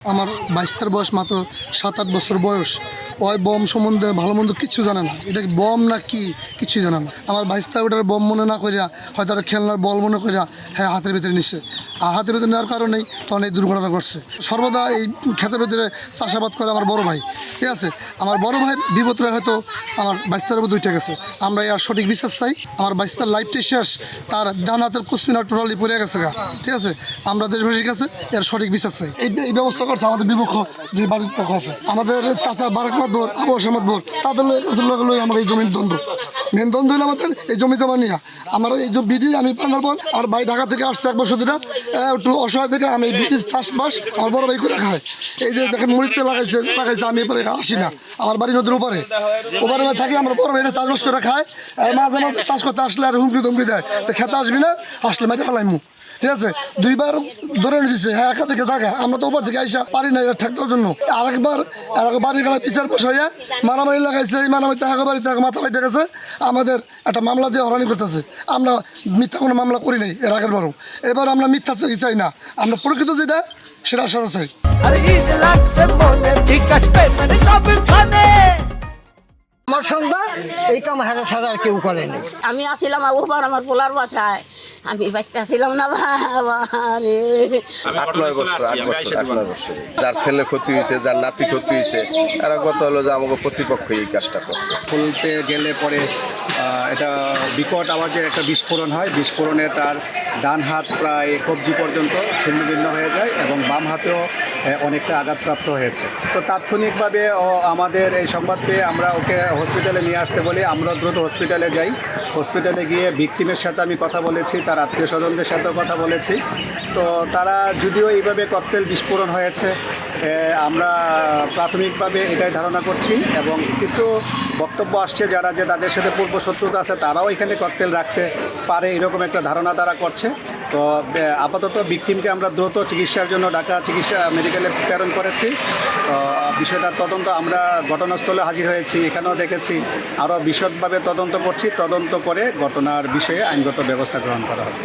আমার বাইশটার বয়স মাত্র 7-8 বছর বয়স। ওই বম সম্বন্ধে ভালো মন্দ কিচ্ছু জানে না, এটা বম না কি কিছুই জানে না। আমার বাইশটা ওটার বম মনে না করিয়া হয়তো একটা খেলনার বল মনে করিয়া হ্যাঁ হাতের ভিতরে নিচ্ছে, আর হাতের ভিতরে নেওয়ার কারণেই তখন এই দুর্ঘটনা ঘটছে। সর্বদা এই ক্ষেতের ভিতরে চাষাবাদ করে আমার বড় ভাই, ঠিক আছে। আমার বড় ভাইয়ের বিপদটা হয়তো আমার বাইশটার উপর দুইটা গেছে। আমরা এর সঠিক বিশ্বাস চাই। আমার বাইশটার লাইফটাই শেষ, তার ডান হাতের কুসমিনা টোটালি পড়ে গেছে গা, ঠিক আছে। আমরা দেশবাসীর কাছে এর সঠিক বিশ্বাস চাই। এই ব্যবস্থা করছে আমাদের বিপক্ষ যে বাদিত পক্ষ আছে, আমাদের চাচা বারাক মাতবর, আবু আহমদ বোর, তাদের আমার এই জমির দ্বন্দ্ব। মেন দ্বন্দ্ব হলো আমাদের এই জমি জমা নিয়ে। আমার এই যে বিডি আমি পানার পর আমার ভাই ঢাকা থেকে আসছে 1 বছর ধরে, একটু অসহায় থেকে আমি এই বিডির চাষবাস আমার বড় ভাই করে খায়। এই যে দেখেন মরিচে লাগাইছে, আমি এবারে আসি না, আমার বাড়ি নদীর ওপারে থাকি। আমার বড় ভাইরা চাষবাস করে খায়, মাঝে মাঝে চাষ করতে আসলে আর হুমকি ধমকি দেয়, তো খেতে আসবি না, আসলে মাঝে ফেলাইমু, ঠিক আছে। 2বার ধরে দিচ্ছে, হ্যাঁ একা থেকে থাকা, আমরা তো উপর থেকে আইসা পারি না এটা থাকার জন্য। আরেকবার বাড়ির গাড়ি পিছার বসাইয়া মারামারি লাগাইছে। এই মারামারিতে এক বাড়িতে মাথা ফাইটে গেছে, আমাদের একটা মামলা দিয়ে হরানি করতেছে। আমরা মিথ্যা কোনো মামলা করি নাই এর আগের বারও, এবার আমরা মিথ্যা চাই না, আমরা প্রকৃত যেটা সেটা সাজা চাই। আমার সঙ্গে এই কাম হারা ছাড়া আর কেউ করেনি। আমি আসছিলাম ওপার আমার পোলার বাসায়, আমি বাচ্চা আসছিলাম না বাবা রে। 8-9 বছর যার ছেলে ক্ষতি হয়েছে, যার নাতি ক্ষতি হয়েছে, এরা কথা হলো যে আমাকে প্রতিপক্ষ এই কাজটা করছে। খুলতে গেলে পরে এটা বিকট আওয়াজের একটা বিস্ফোরণ হয়। বিস্ফোরণে তার ডান হাত প্রায় কবজি পর্যন্ত ছিন্নভিন্ন হয়ে যায় এবং বাম হাতেও অনেকটা আঘাতপ্রাপ্ত হয়েছে। তো তাৎক্ষণিকভাবে আমাদের এই সংবাদ পেয়ে আমরা ওকে হসপিটালে নিয়ে আসতে বলি। আমরা দ্রুত হসপিটালে যাই। হসপিটালে গিয়ে ভিকটিমের সাথে আমি কথা বলেছি, তার আত্মীয় স্বজনদের সাথেও কথা বলেছি। তো তারা যদিও এইভাবে ককটেল বিস্ফোরণ হয়েছে, আমরা প্রাথমিকভাবে এটাই ধারণা করছি এবং কিছু বক্তব্য আসছে যারা যে তাদের সাথে পূর্ব শত্রুতা আছে তারাও এখানে ককটেল রাখতে পারে, এরকম একটা ধারণা তারা করছে। তো আপাতত ভিকটিমকে আমরা দ্রুত চিকিৎসার জন্য ঢাকা চিকিৎসা মেডিকেলে প্রেরণ করেছি। বিষয়টার তদন্ত আমরা ঘটনাস্থলে হাজির হয়েছি, এখানেও দেখেছি, আরও বিশদভাবে তদন্ত করছি। তদন্ত করে ঘটনার বিষয়ে আইনগত ব্যবস্থা গ্রহণ করা হবে।